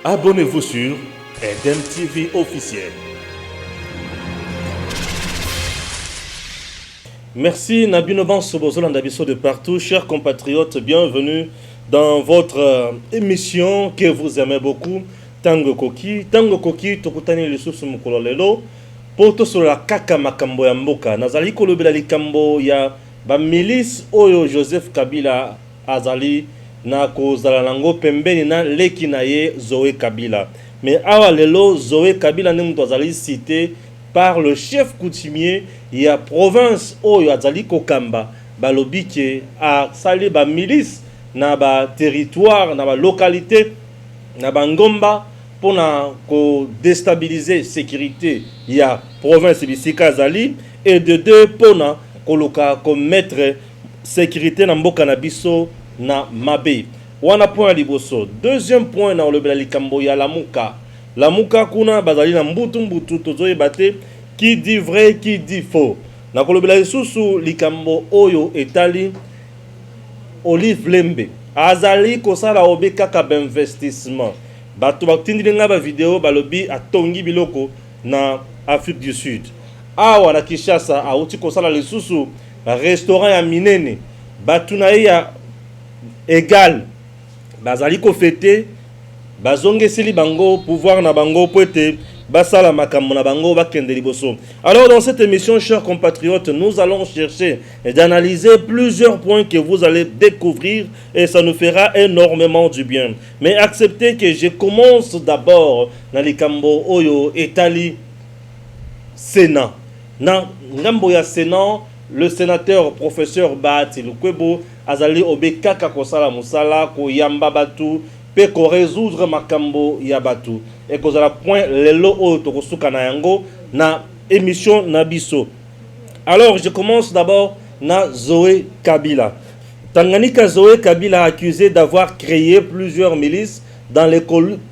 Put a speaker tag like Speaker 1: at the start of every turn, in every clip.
Speaker 1: Abonnez-vous sur Eden TV officiel. Merci Nabino Bansobozola Ndabiso de partout, chers compatriotes, bienvenue dans votre émission que vous aimez beaucoup, Tango Koki. Tango Koki, Tokutani Lisusu Mukololelo, Poto sur la Kaka Makambo ya Mboka, Nazali Kolobela Likambo ya ba milice Oyo Joseph Kabila Azali na kozala nango pembeni na leki na ye Zoé Kabila. Mais awa lelo Zoé Kabila ne mutu azali cité par le chef coutumier ya province Oyo azali kokamba balobi ke a sali ba milice na ba territoire na ba localité na ba ngomba pona ko déstabiliser sécurité ya province bisika azali et de deux pona koloka ko mettre sécurité na mboka na biso na mabe. Wana point liboso. Deuxième point na olobela likambo ya lamuka. Lamuka kuna bazali na mbutu tozoye bate qui dit vrai qui dit faux. Na kolobela lisusu likambo oyo etali Olive Lembe azali kosala obe kaka d'investissement. Bato batindili nga ba vidéo balobi atongi biloko na Afrique du Sud. Awa na Kinshasa auti kosala lisusu restaurant ya minene. Bato na ya égal bazali ko fêter bazongeseli bango pouvoir na bango poete basala makambo na bango bakende liboso. Alors dans cette émission, chers compatriotes, nous allons chercher et d'analyser plusieurs points que vous allez découvrir et ça nous fera énormément du bien. Mais acceptez que je commence d'abord na likambo oyo etali Sénat. Na ngambo ya Sénat, le sénateur professeur Bahati Lukwebo azali obekaka kosala musala ko yamba batu pe ko résoudre makambo ya batu et kozala point lelo oyo tokosuka na yango na émission na biso. Alors je commence d'abord na Zoé Kabila. Tanganyika Zoé Kabila accusé d'avoir créé plusieurs milices dans les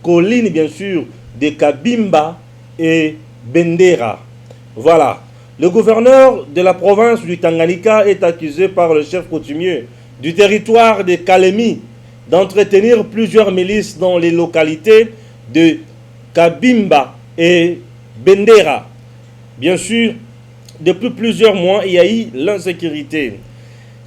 Speaker 1: collines bien sûr de Kabimba et Bendera. Voilà. Le gouverneur de la province du Tanganyika est accusé par le chef coutumier du territoire de Kalemi d'entretenir plusieurs milices dans les localités de Kabimba et Bendera. Bien sûr, depuis plusieurs mois, il y a eu l'insécurité.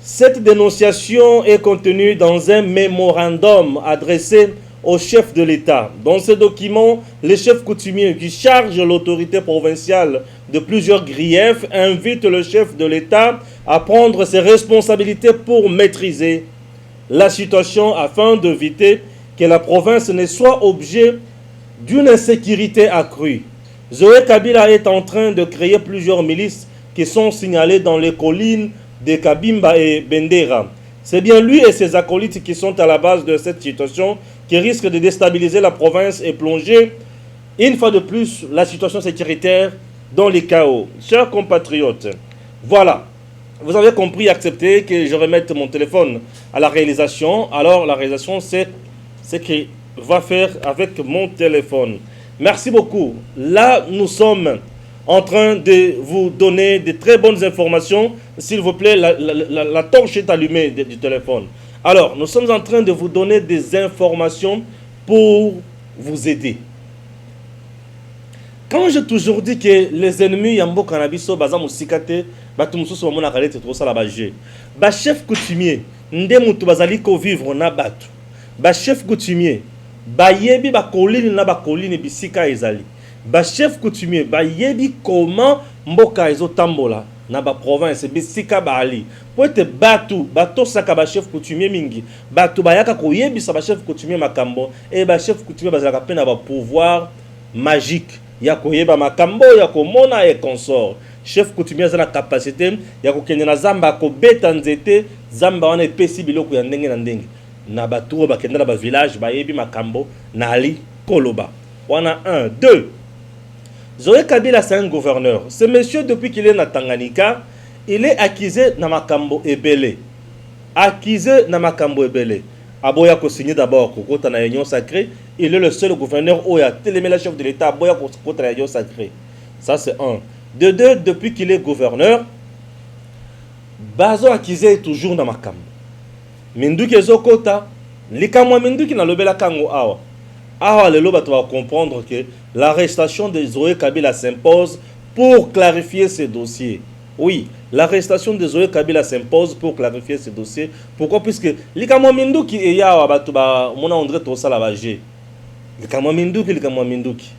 Speaker 1: Cette dénonciation est contenue dans un mémorandum adressé au chef de l'État. Dans ce document, le chef coutumier qui charge l'autorité provinciale de plusieurs griefs invite le chef de l'État à prendre ses responsabilités pour maîtriser la situation afin d'éviter que la province ne soit objet d'une insécurité accrue. Zoé Kabila est en train de créer plusieurs milices qui sont signalées dans les collines de Kabimba et Bendera. C'est bien lui et ses acolytes qui sont à la base de cette situation qui risque de déstabiliser la province et plonger une fois de plus la situation sécuritaire dans les chaos. Chers compatriotes, voilà, vous avez compris, accepté que je remette mon téléphone à la réalisation. Alors la réalisation, c'est ce qu'il va faire avec mon téléphone. Merci beaucoup. Là, nous sommes en train de vous donner de très bonnes informations. S'il vous plaît, la torche est allumée du téléphone. Alors, nous sommes en train de vous donner des informations pour vous aider. Quand j'ai toujours dit que les ennemis Yambo Kannabiso, Bazam Musikate, Batumoussou Mona Kalete, tout ça la bagé. Ba chef coutumier, Ndemutu Bazaliko vivre na batu. Ba chef coutumier, ba yebi ba kolini na ba kolini bisika ezali. Ba chef coutumier, ba yebi comment Mboka ezo tambola na ba province bisika ba ali. Poete batu, bato saka ba chef coutumier mingi. Batu bayaka ko yebi sa ba chef coutumier makambo et ba chef coutumier bazalaka pe na ba pouvoir magique. Ya koyeba makambo ya komona et consort. Chef coutumier a la capacité ya kokende na zamba ko beta nzete zamba wana epesi biloko ya ndenge na ndenge. Na batu bakenda na ba village ba yebi makambo na ali koloba. Wana 1 2. Zoé Kabila c'est un gouverneur. Ce monsieur depuis qu'il est na Tanganyika, il est accusé na makambo ebele. Accusé na makambo ebele. Aboya ko signé d'abord kokota na union sacrée, il est le seul gouverneur où il a télémé la chef de l'État aboya ko kokota na union sacrée. Ça c'est un. De deux, depuis qu'il est gouverneur, bazo accusé toujours na makambo. Minduki ezokota likamwa minduki na lobela kango awa. Ah, le loba, tu vas comprendre que l'arrestation de Zoé Kabila s'impose pour clarifier ces dossiers. Oui, l'arrestation de Zoé Kabila s'impose pour clarifier ces dossiers. Pourquoi? Puisque Likamo Minduki et Yawa Batuba, mon André Tosa Lavagé. Likamo Minduki, Likamo Minduki.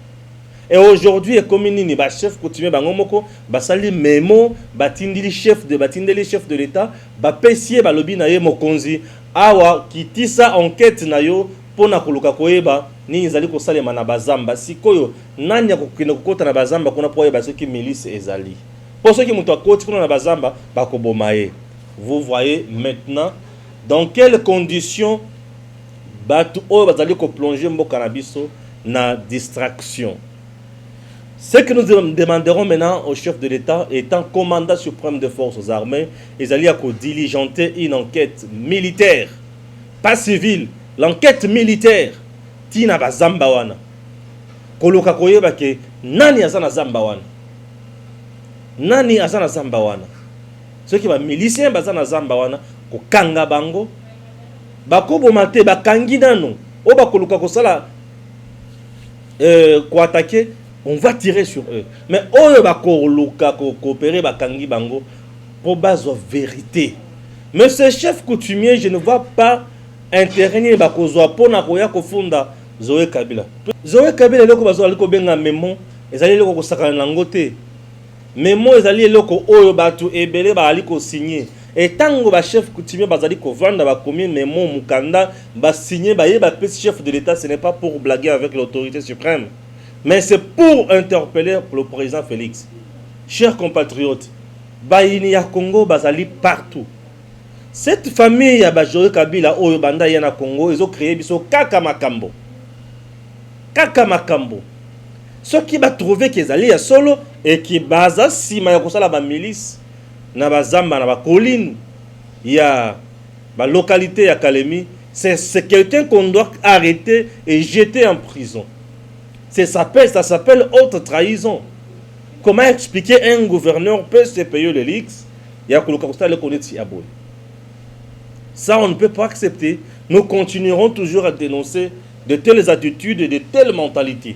Speaker 1: Et aujourd'hui, comme nini ba chef coutumier bangomoko, ba sali memo, batindili chef de l'État, ba pesier ba lobi na ye mokonzi, awa kitisa enquête na yo pona koluka koyeba ni ezali kosalema na bazamba sikoyo nani ya kokina kokota na bazamba kuna po yeba soki milice ezali. Pour ceux qui muto akoti kuna na bazamba ba koboma ye. Vous voyez maintenant dans quelles conditions batu o bazali ko plonger mboka na biso na distraction. Ce que nous demanderons maintenant au chef de l'État, étant commandant suprême des forces armées, ils allaient diligenter une enquête militaire, pas civile, l'enquête militaire. Tina ba zambawana. Koloka koyeba ke nani azana zambawana. Nani azana zambawana. Ceux qui ba milicien bazana zambawana ko kanga bango. Bakobo mate ba kangi nano. O ba koloka ko sala ko attaquer. On va tirer sur eux. Mais eux va coopérer bakangi bango pour base vérité. Mais ce chef coutumier, je ne vois pas intervenir bakozwa pona koya kofunda Zoé Kabila. Zoé Kabila loko bazwa liko benga memo, ezali loko kosaka nango te. Memo ezali loko oyo batu ebele ba aliko signer. Et tango ba chef coutumier bazali ko vanda ba komi memo mukanda ba signer ba ye ba chef de l'État, ce n'est pas pour blaguer avec l'autorité suprême. Mais c'est pour interpeller le président Félix. Chers compatriotes, Baïni ya Congo, Bazali partout. Cette famille ya Zoé Kabila, Oyo Banda Yana Congo, ils ont créé biso Kaka Makambo. Kaka Makambo. Ceux qui va trouver qu'ils allaient à solo et qui baza si ma yakosala ba milice, na bazamba na ba colline, ya ba localité ya Kalemi, c'est quelqu'un qu'on doit arrêter et jeter en prison. Ça s'appelle haute trahison. Comment expliquer un gouverneur peut se payer le lix? Ça, on ne peut pas accepter. Nous continuerons toujours à dénoncer de telles attitudes et de telles mentalités.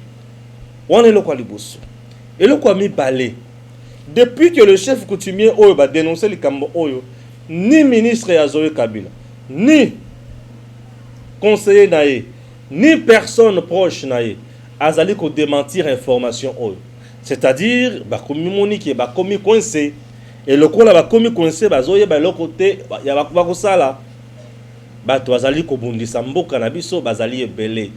Speaker 1: On est le quoi libos. Et le quoi mi balé. Depuis que le chef coutumier Oyo va dénoncer le Kambo Oyo, ni ministre Zoé Kabila, ni conseiller Naé, ni personne proche Naé, azali ko démentir information oyo. C'est-à-dire bakomi monique bakomi coincé et le ko la bakomi coincé bazoye ba lo côté ya bakoko sala bato azali ko bundisa mboka na biso bazali ebele.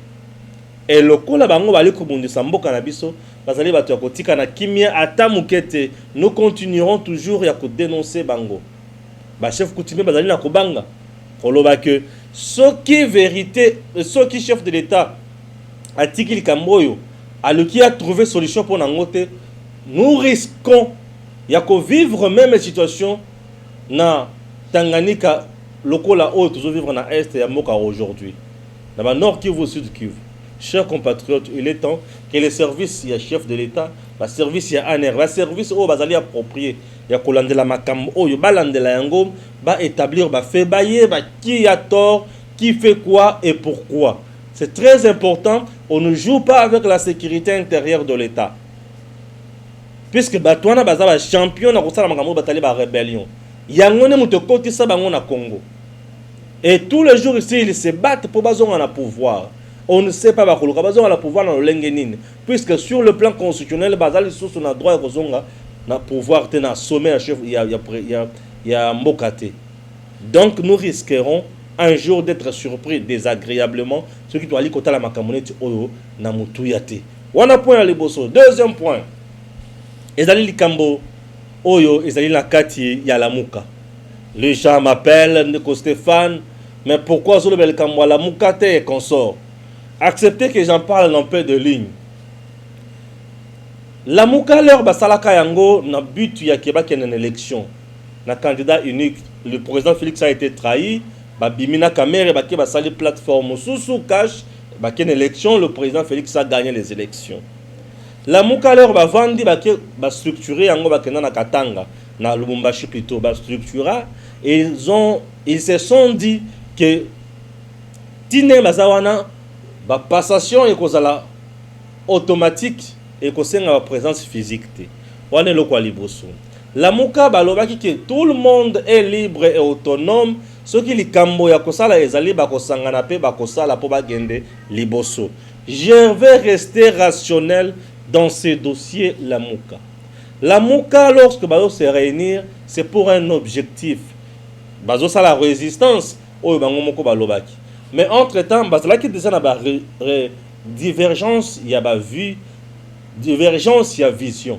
Speaker 1: Et le ko la bango bali ko bundisa mboka na biso bazali bato ya kotika na kimia ata mukete. Nous continuerons toujours ya ko dénoncer bango. Ba chef coutumier bazali na kobanga. Koloba que ce qui vérité, ce qui chef de l'État Atiki Kamboyo, qui a trouvé solution pour Nangote, nous risquons de vivre même situation na Tanganyika, lokola haut, toujours vivre dans l'Est et à Moka aujourd'hui. Dans le Nord Kivu, Sud Kivu. Chers compatriotes, il est temps que les services, il y a chef de l'État, le service, il y a ANR, le service, il y a approprié, il y a Kolandela Makam, il y a Balandela Yango, va établir, va faire bailler, qui a tort, qui fait quoi et pourquoi. C'est très important. On ne joue pas avec la sécurité intérieure de l'État. Puisque Batouana Bazaba champion na kosala makambo batali ba rébellion. Yangone mutokoti sa bango na Congo. Et tous les jours ici ils se battent pour bazonga na pouvoir. On ne sait pas bakoluka bazonga na pouvoir na lengenine. Puisque sur le plan constitutionnel bazali sous na droit kozonga na pouvoir te na sommet à chef ya mbokate. Donc nous risquerons un jour d'être surpris désagréablement, ce qui doit aller côté la makamonete oyo na mutuyate. Wana point à liboso. Deuxième point. Ezali likambo oyo ezali la kati ya la muka. Les gens m'appellent Ndeko Stéphane, mais pourquoi zo le likambo la muka te et consort? Acceptez que j'en parle en peu de ligne. La muka leur basalaka yango na but ya kebaki na élection. Na candidat unique, le président Félix a été trahi. Bimina Kamere baki basali plateforme sous cash baki une élection, le président Félix a gagné les élections. La Moukaleur ba vandi baki ba structuré yango bakena na Katanga na Lubumbashi plutôt ba structura et ils se sont dit que Tine Mazawana ba passation et kozala automatique et kosenga ba présence physique te wana eloko ya liboso. Lamuka balobaki que tout le monde est libre et autonome, ce qui likambo ya kosala ezali bakosangana pe bakosala po bagende liboso. Je vais rester rationnel dans ce dossier Lamuka. Lamuka, lorsque bazo se réunir, c'est pour un objectif. Bazo sa la résistance oyo bango moko balobaki. Mais entre-temps, bazalaki déjà na ba divergence, il y a ba vue, divergence, il y a vision.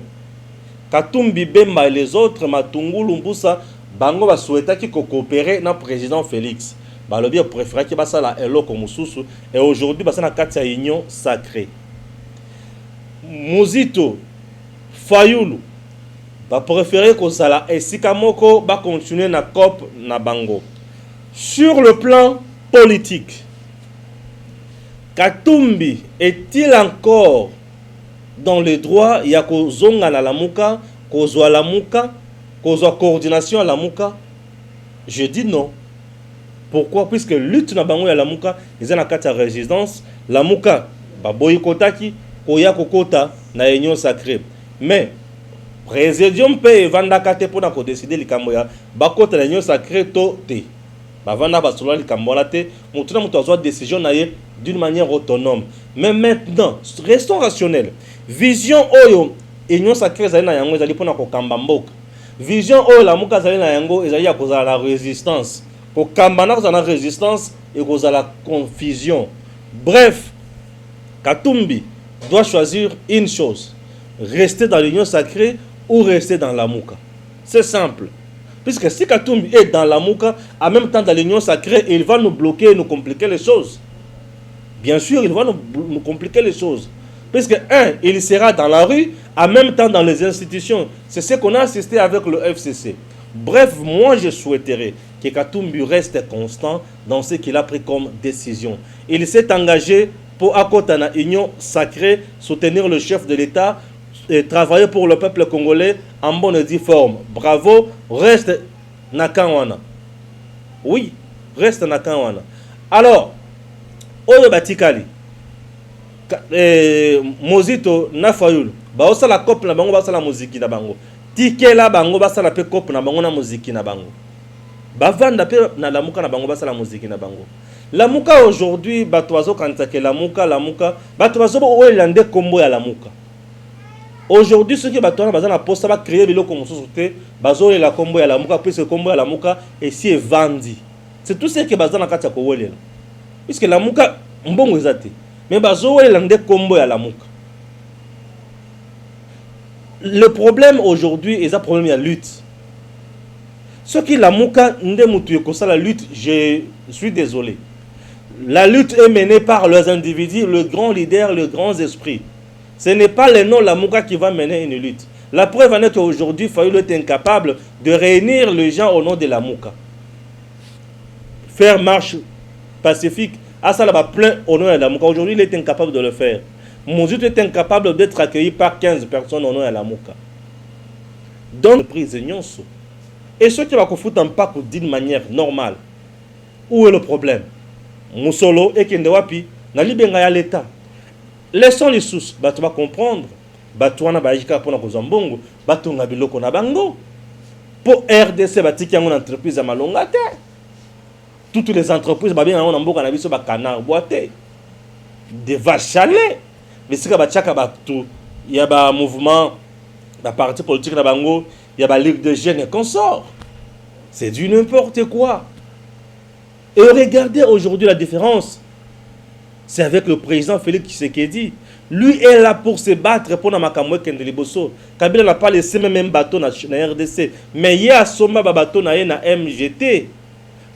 Speaker 1: Katumbi Bemba et les autres, Matungulu Mbusa, bango ba souhaitaki ko coopérer na président Félix. Balobi préféré ki basa la eloko mususu et aujourd'hui basa na kati ya union sacrée. Muzito Fayulu ba préféré ko sala esika moko ba continuer na COP na bango. Sur le plan politique, Katumbi est-il encore dans les droits? Il y a kozonga na Lamuka, kozwa Lamuka, kozwa coordination à Lamuka? Je dis non. Pourquoi? Puisque lutte na bango ya Lamuka, ils ont na kati ya résistance, Lamuka ba boyikotaki koya kokota na union sacrée. Mais présidium pe vanda kate pona ko décider likambo ya bakota na union sacrée to te. Ba vanda ba solo likambo la te, mutuna mutu azwa décision na ye d'une manière autonome. Mais maintenant, restons rationnels. Vision oyo union sacrée ezali na yango ezali pona ko kamba mboka. Vision oyo Lamuka ezali na yango ezali ya kozala la résistance. Ko kamba na kozala résistance et kozala confusion. Bref, Katumbi doit choisir une chose: rester dans l'union sacrée ou rester dans Lamuka. C'est simple. Puisque si Katumbi est dans Lamuka, en même temps dans l'union sacrée, il va nous bloquer et nous compliquer les choses. Bien sûr, il va nous compliquer les choses. Puisque, il sera dans la rue, en même temps dans les institutions. C'est ce qu'on a assisté avec le FCC. Bref, moi je souhaiterais que Katumbi reste constant dans ce qu'il a pris comme décision. Il s'est engagé pour accorder une union sacrée, soutenir le chef de l'État et travailler pour le peuple congolais en bonne et due forme. Bravo, reste Nakawana. Oui, reste Nakawana. Alors, Oyo Batikali, Mozito Nafayulu, baosa la cop na bango basa la musique na bango. Tikela bango basa la pe cop na bango na musique na bango. Bavanda pe na Lamuka na bango basa la musique na bango. Lamuka aujourd'hui batoazo kantake Lamuka, batoazo bo elande kombo ya Lamuka. Aujourd'hui ceux qui batoana baza na posta ba créer biloko mosusu te, bazo la kombo ya Lamuka puisque kombo ya Lamuka et si est vendu. C'est tout ce que baza na kati ya kowelela. Puisque Lamuka mbongo ezate. Mais bazo elande kombo ya Lamuka. Le problème aujourd'hui est un problème de lutte. Ce qui Lamuka ndemutu kosa la lutte, je suis désolé. La lutte est menée par les individus, le grand leader, le grand esprit. Ce n'est pas le nom Lamuka qui va mener une lutte. La preuve en est qu'aujourd'hui, Fayulu est incapable de réunir les gens au nom de Lamuka. Faire marche pacifique, à ça là plein au nom de Lamuka. Aujourd'hui, il est incapable de le faire. Mozito est incapable d'être accueilli par 15 personnes au nom de Lamuka. Donc, prisonniers. Et ceux qui vont foutre en pack d'une manière normale. Où est le problème? Moussolo et Kendewapi, na libenga ya l'État. Laissons les sous, tu vas comprendre. Batouana baïka pour na kozambongo, batunga biloko na bango. Pour RDC batiki une entreprise à malongate. Toutes les entreprises ba bien na mboka na biso ba canard boité. Des vaches chalées. Mais si ka bachaka ba tout, il y a ba mouvement, ba parti politique na bango, il y a la Ligue de jeunes et consorts. C'est du n'importe quoi. Et regardez aujourd'hui la différence. C'est avec le président Félix Tshisekedi. Lui est là pour se battre pour Namakamwe Kendeliboso. Kabila n'a pas laissé même bateau dans la RDC. Mais il y a Soma bateau dans la MGT.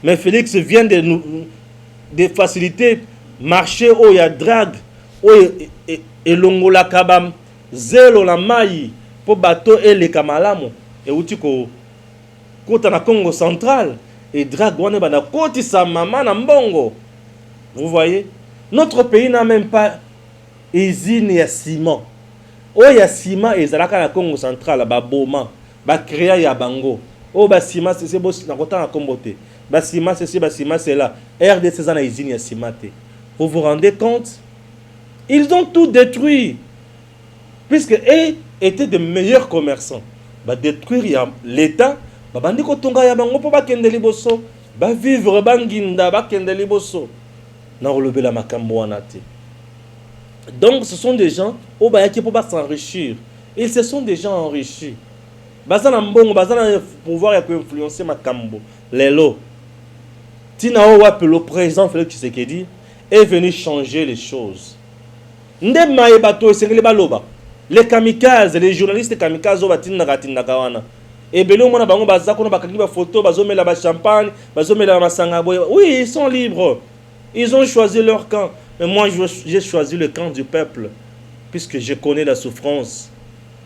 Speaker 1: Mais Félix vient de faciliter marché où il y a drague. Où et longola kabam. Zélo la maille. Pour bateau et les kamalamo. Et où tu côté na Congo central et dragouane bana côté sa maman na mbongo. Vous voyez, notre pays n'a même pas usine ya ciment. Oh ya ciment et zalaka na Congo central ba boma ba créa ya bango. Oh ba ciment c'est beau na kota na kombote. Ba ciment c'est ba ciment c'est là. RDC za na usine ya ciment. Vous vous rendez compte? Ils ont tout détruit. Puisque eux étaient de meilleurs commerçants. Bah détruire l'État, bah bandi ko tonga ya bango po ba kende liboso, ba vivre banginda ba kende liboso. Na rolobela makambo wana te. Donc ce sont des gens au ba yaki po ba s'enrichir. Ils se sont déjà enrichis. Baza na mbongo, baza na pouvoir ya ko influencer makambo. Lelo. Tina o wapi le président Félix Tshisekedi est venu changer les choses. Nde maye bato esengeli baloba. Les kamikazes, les journalistes kamikazes batinda kawana. Et belo mona bango baza kono bakangi ba photo, bazomela ba champagne, bazomela masanga boy. Oui, ils sont libres. Ils ont choisi leur camp. Mais moi j'ai choisi le camp du peuple puisque je connais la souffrance.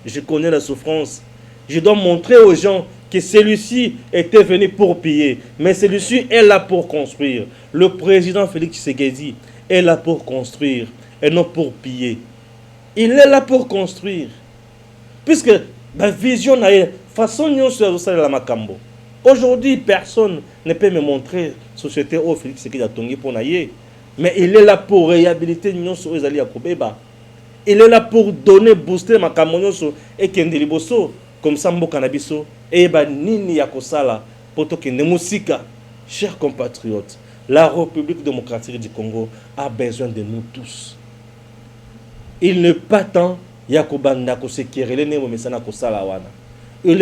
Speaker 1: Je connais la souffrance. Je dois montrer aux gens que celui-ci était venu pour piller, mais celui-ci est là pour construire. Le président Félix Tshisekedi est là pour construire et non pour piller. Il est là pour construire. Puisque la vision est façon la makambo. Aujourd'hui, personne ne peut me montrer la société où Félix Tshisekedi a tongi pour naïe. Mais il est là pour réhabiliter l'union sur les alliés à Kobeba. Il est là pour donner, booster makambo et Kendeliboso. Comme ça, mbo kanabiso. Et ba nini ya kosala. Poto kende musika. Chers compatriotes, la République démocratique du Congo a besoin de nous tous. Il n'est pas temps il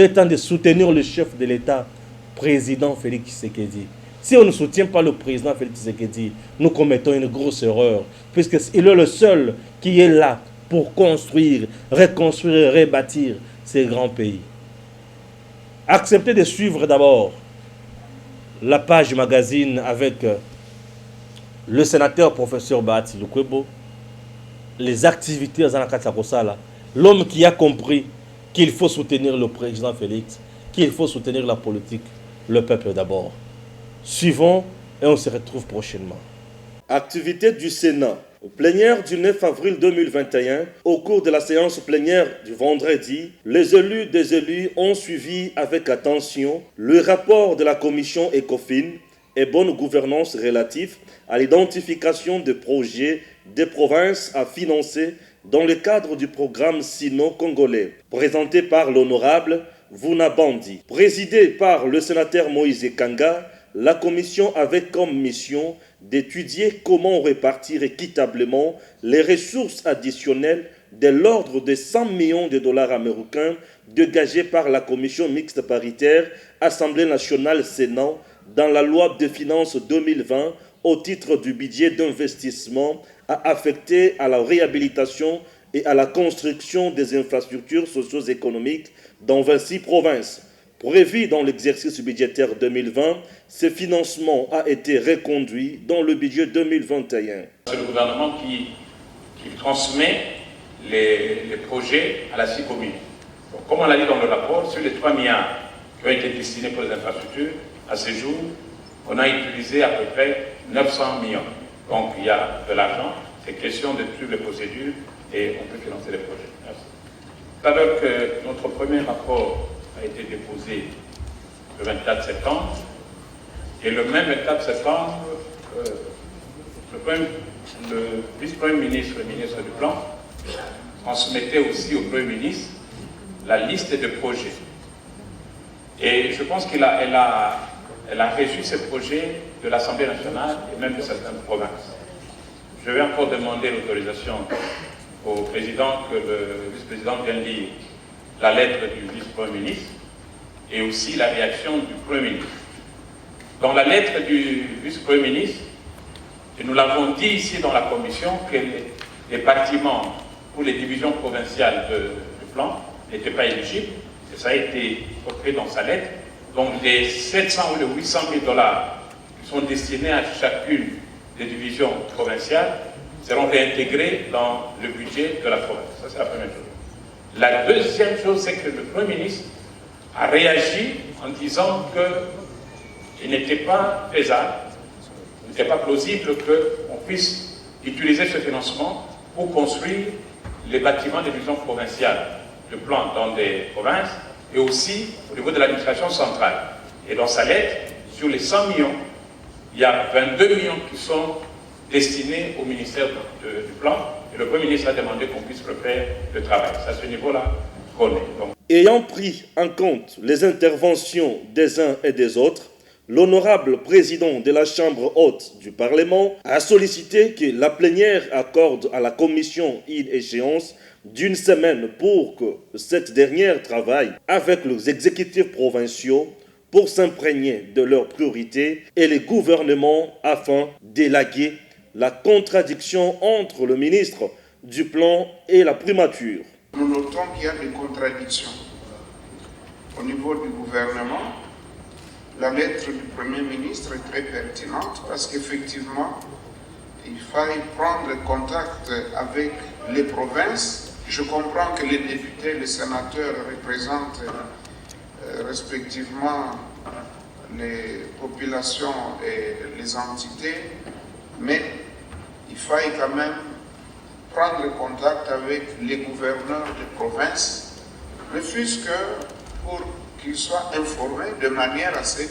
Speaker 1: est temps de soutenir le chef de l'État, président Félix Tshisekedi. Si on ne soutient pas le président Félix Tshisekedi, nous commettons une grosse erreur, puisqu'il est le seul qui est là pour construire, reconstruire et rebâtir ces grands pays. Acceptez de suivre d'abord la page magazine avec le sénateur professeur Bahati Lukwebo, les activités dans la l'homme qui a compris qu'il faut soutenir le président Félix, qu'il faut soutenir la politique, le peuple d'abord. Suivons et on se retrouve prochainement. Activité du Sénat. Au plénière du 9 avril 2021, au cours de la séance plénière du vendredi, les élus des élus ont suivi avec attention le rapport de la commission ECOFIN et bonne gouvernance relatif à l'identification des projets des provinces à financer dans le cadre du programme sino-congolais, présenté par l'honorable Vuna Bandi. Présidé par le sénateur Moïse Kanga, la commission avait comme mission d'étudier comment répartir équitablement les ressources additionnelles de l'ordre de 100 millions de dollars américains dégagés par la commission mixte paritaire Assemblée nationale Sénat dans la loi de finances 2020 au titre du budget d'investissement à affecter à la réhabilitation et à la construction des infrastructures socio-économiques dans 26 provinces. Prévu dans l'exercice budgétaire 2020, ce financement a été reconduit dans le budget 2021.
Speaker 2: C'est le gouvernement qui transmet les projets à la CICOMI. Donc, comme on l'a dit dans le rapport, sur les 3 milliards qui ont été destinés pour les infrastructures, à ce jour, on a utilisé à peu près 900 millions. Donc il y a de l'argent, c'est question de suivre les procédures et on peut financer les projets. Merci. Alors que notre premier rapport a été déposé le 24 septembre, et le même 24 septembre, le vice-premier ministre, le ministre du Plan, transmettait aussi au Premier ministre la liste de projets. Et je pense qu'elle a reçu ces projets de l'Assemblée nationale et même de certaines provinces. Je vais encore demander l'autorisation au président que le vice-président vienne lire la lettre du vice-premier ministre et aussi la réaction du Premier ministre. Dans la lettre du vice-premier ministre, et nous l'avons dit ici dans la commission, que les bâtiments pour les divisions provinciales du plan n'étaient pas éligibles, et ça a été repris dans sa lettre. Donc les 700 ou les 800 000 dollars qui sont destinés à chacune des divisions provinciales seront réintégrés dans le budget de la province. Ça, c'est la première chose. La deuxième chose, c'est que le Premier ministre a réagi en disant qu'il n'était pas faisable, il n'était pas plausible qu'on puisse utiliser ce financement pour construire les bâtiments des divisions provinciales de plan dans des provinces et aussi au niveau de l'administration centrale. Et dans sa lettre, sur les 100 millions, il y a 22 millions qui sont destinés au ministère du Plan. Et le Premier ministre a demandé qu'on puisse refaire le travail. C'est à ce niveau-là qu'on est. Donc,
Speaker 1: ayant pris en compte les interventions des uns et des autres, l'honorable président de la Chambre haute du Parlement a sollicité que la plénière accorde à la commission une échéance d'une semaine pour que cette dernière travaille avec les exécutifs provinciaux pour s'imprégner de leurs priorités et les gouvernements afin d'élaguer la contradiction entre le ministre du Plan et la primature.
Speaker 3: Nous notons qu'il y a des contradictions au niveau du gouvernement. La lettre du Premier ministre est très pertinente parce qu'effectivement, il faille prendre contact avec les provinces. Je comprends que les députés et les sénateurs représentent respectivement les populations et les entités, mais il faille quand même prendre contact avec les gouverneurs de province, ne fût-ce que pour qu'ils soient informés de manière à ce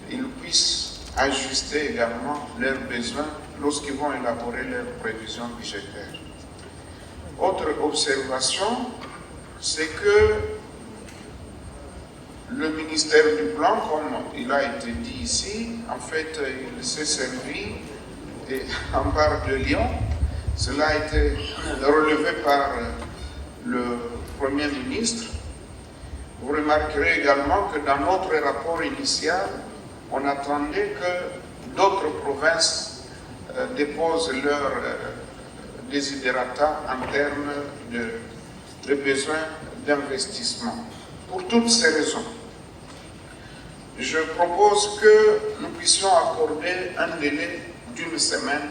Speaker 3: qu'ils puissent ajuster également leurs besoins lorsqu'ils vont élaborer leurs prévisions budgétaires. Autre observation, c'est que le ministère du Plan, comme il a été dit ici, en fait, il s'est servi en barre de lion. Cela a été relevé par le Premier ministre. Vous remarquerez également que dans notre rapport initial, on attendait que d'autres provinces déposent leurs desiderata en termes de besoins d'investissement. Pour toutes ces raisons, je propose que nous puissions accorder un délai d'une semaine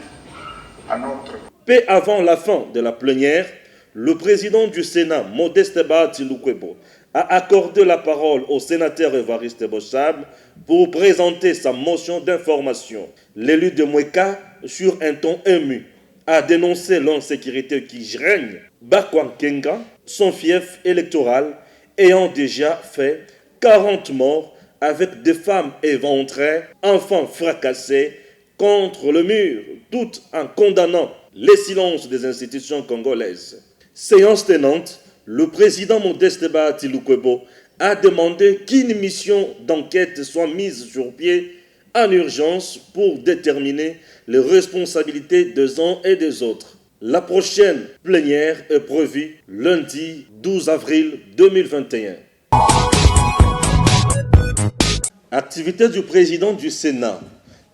Speaker 3: à notre...
Speaker 1: Peu avant la fin de la plénière, le président du Sénat, Modeste Bahati Lukwebo, a accordé la parole au sénateur Évariste Bochab pour présenter sa motion d'information. L'élu de Moueka, sur un ton ému, a dénoncé l'insécurité qui règne Bakwang-Kenga, son fief électoral, ayant déjà fait 40 morts avec des femmes éventrées, enfants fracassés contre le mur, tout en condamnant les silences des institutions congolaises. Séance tenante, le président Modeste Bahati Lukwebo a demandé qu'une mission d'enquête soit mise sur pied en urgence pour déterminer les responsabilités des uns et des autres. La prochaine plénière est prévue lundi 12 avril 2021. Activité du président du Sénat.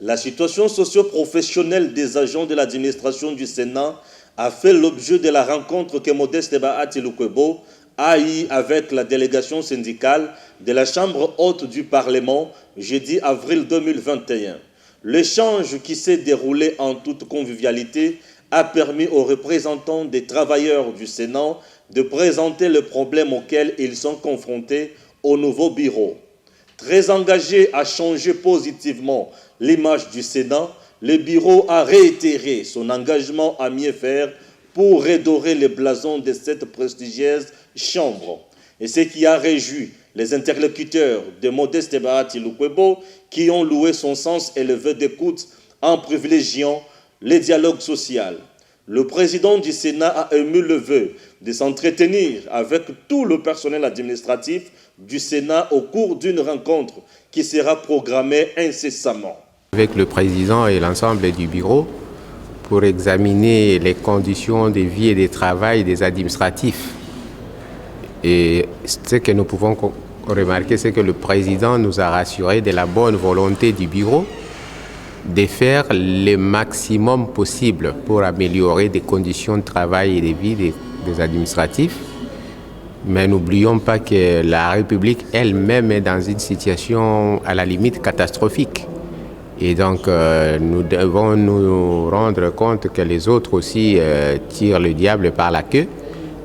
Speaker 1: La situation socio-professionnelle des agents de l'administration du Sénat a fait l'objet de la rencontre que Modeste Bahati Lukwebo a eue avec la délégation syndicale de la Chambre haute du Parlement jeudi avril 2021. L'échange qui s'est déroulé en toute convivialité a permis aux représentants des travailleurs du Sénat de présenter les problèmes auxquels ils sont confrontés au nouveau bureau. Très engagé à changer positivement l'image du Sénat, le bureau a réitéré son engagement à mieux faire pour redorer le blason de cette prestigieuse chambre. Et ce qui a réjoui les interlocuteurs de Modeste Bahati Lukwebo qui ont loué son sens élevé d'écoute en privilégiant le dialogue social. Le président du Sénat a émis le vœu de s'entretenir avec tout le personnel administratif du Sénat au cours d'une rencontre qui sera programmée incessamment.
Speaker 4: Avec le président et l'ensemble du bureau pour examiner les conditions de vie et de travail des administratifs. Et ce que nous pouvons remarquer, c'est que le président nous a rassuré de la bonne volonté du bureau de faire le maximum possible pour améliorer les conditions de travail et de vie des administratifs. Mais n'oublions pas que la République elle-même est dans une situation à la limite catastrophique. Et donc nous devons nous rendre compte que les autres aussi tirent le diable par la queue.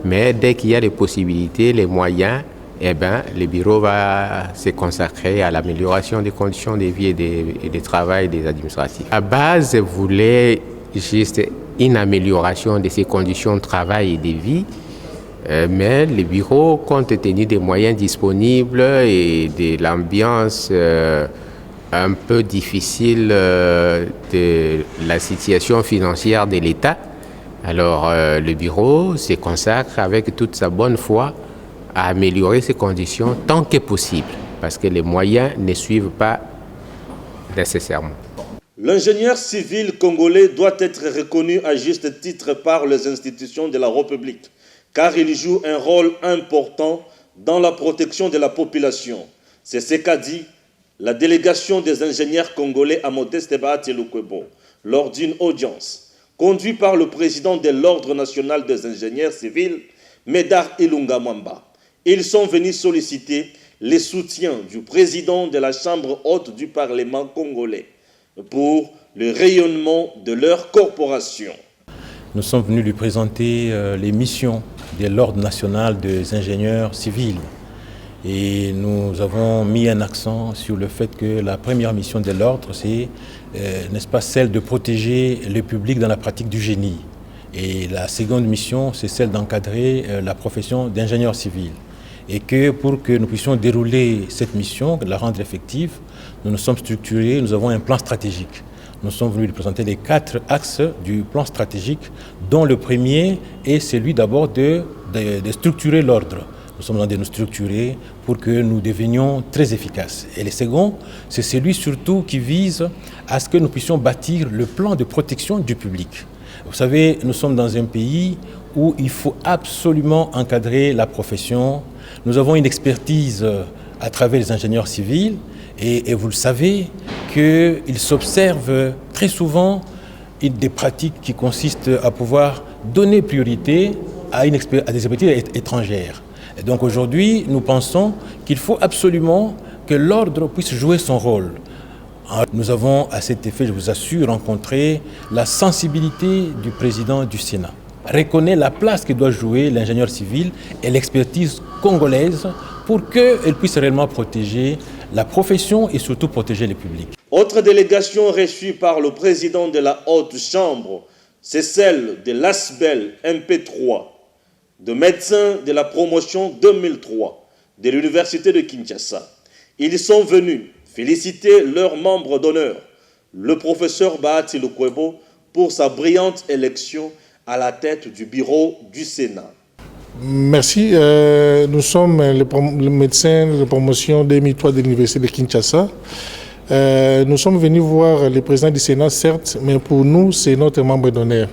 Speaker 4: Mais dès qu'il y a des possibilités, les moyens, le bureau va se consacrer à l'amélioration des conditions de vie et de travail des administratifs. La base voulait juste une amélioration de ces conditions de travail et de vie. Mais le bureau, compte tenu des moyens disponibles et de l'ambiance un peu difficile de la situation financière de l'État. Alors le bureau se consacre avec toute sa bonne foi à améliorer ces conditions tant que possible, parce que les moyens ne suivent pas nécessairement.
Speaker 1: L'ingénieur civil congolais doit être reconnu à juste titre par les institutions de la République, car il joue un rôle important dans la protection de la population. C'est ce qu'a dit la délégation des ingénieurs congolais à Modeste Bahati Lukwebo lors d'une audience conduite par le président de l'Ordre national des ingénieurs civils, Médard Ilunga Mwamba. Ils sont venus solliciter le soutien du président de la Chambre haute du Parlement congolais pour le rayonnement de leur corporation.
Speaker 5: Nous sommes venus lui présenter les missions de l'Ordre national des ingénieurs civils. Et nous avons mis un accent sur le fait que la première mission de l'Ordre, c'est, n'est-ce pas, celle de protéger le public dans la pratique du génie. Et la seconde mission, c'est celle d'encadrer la profession d'ingénieur civil. Et que pour que nous puissions dérouler cette mission, la rendre effective, nous nous sommes structurés, nous avons un plan stratégique. Nous sommes venus lui présenter les 4 axes du plan stratégique, dont le premier est celui d'abord de structurer l'ordre. Nous sommes en train de nous structurer pour que nous devenions très efficaces. Et le second, c'est celui surtout qui vise à ce que nous puissions bâtir le plan de protection du public. Vous savez, nous sommes dans un pays où il faut absolument encadrer la profession. Nous avons une expertise à travers les ingénieurs civils et vous le savez qu'il s'observe très souvent des pratiques qui consistent à pouvoir donner priorité à des expertises étrangères. Et donc aujourd'hui, nous pensons qu'il faut absolument que l'ordre puisse jouer son rôle. Nous avons à cet effet, je vous assure, rencontré la sensibilité du président du Sénat. Reconnaît la place que doit jouer l'ingénieur civil et l'expertise congolaise pour qu'elle puisse réellement protéger la profession et surtout protéger le public.
Speaker 1: Autre délégation reçue par le président de la Haute Chambre, c'est celle de l'ASBEL MP3, de médecins de la promotion 2003 de l'Université de Kinshasa. Ils sont venus féliciter leurs membres d'honneur, le professeur Bahati Lukwebo, pour sa brillante élection à la tête du bureau du Sénat.
Speaker 6: Merci. Nous sommes les médecins de promotion 2003 de l'Université de Kinshasa. Nous sommes venus voir le président du Sénat, certes, mais pour nous, c'est notre membre d'honneur.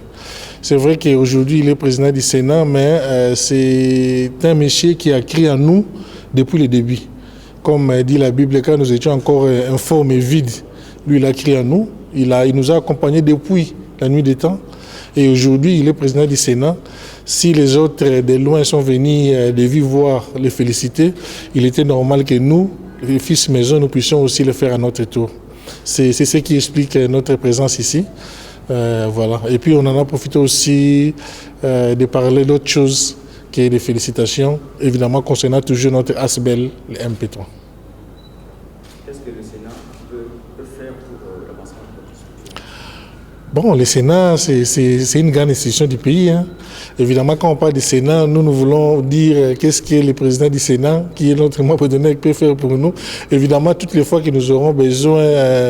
Speaker 6: C'est vrai qu'aujourd'hui, il est président du Sénat, mais c'est un monsieur qui a créé en nous depuis le début. Comme dit la Bible, quand nous étions encore informes et vides, lui, il a créé en nous. Il nous a accompagnés depuis la nuit des temps. Et aujourd'hui, il est président du Sénat. Si les autres de loin sont venus de vive voix le féliciter, il était normal que nous, les fils maison, nous puissions aussi le faire à notre tour. C'est ce qui explique notre présence ici. Voilà. Et puis on en a profité aussi de parler d'autres choses que des félicitations, évidemment concernant toujours notre ASBEL, le MP3.
Speaker 7: Qu'est-ce que le Sénat peut faire pour l'avancement de votre structure?
Speaker 6: Bon, le Sénat, c'est une grande institution du pays. Hein. Évidemment, quand on parle du Sénat, nous voulons dire qu'est-ce que le président du Sénat, qui est notre membre d'honneur, peut faire pour nous. Évidemment, toutes les fois que nous aurons besoin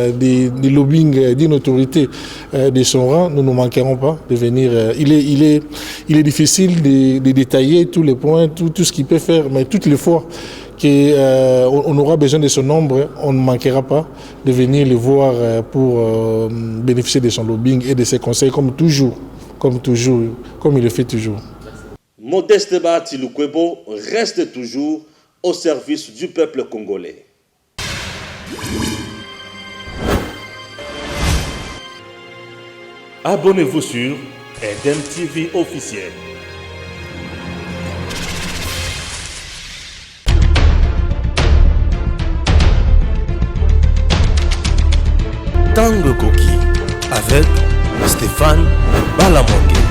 Speaker 6: de lobbying d'une autorité de son rang, nous ne manquerons pas de venir. Il est difficile de détailler tous les points, tout ce qu'il peut faire, mais toutes les fois qu'on aura besoin de son nombre, on ne manquera pas de venir le voir pour bénéficier de son lobbying et de ses conseils, comme il le fait toujours.
Speaker 1: Modeste Bahati Lukwebo reste toujours au service du peuple congolais. Abonnez-vous sur Eden TV officiel. Tango Koki avec Stéphane Balamongue.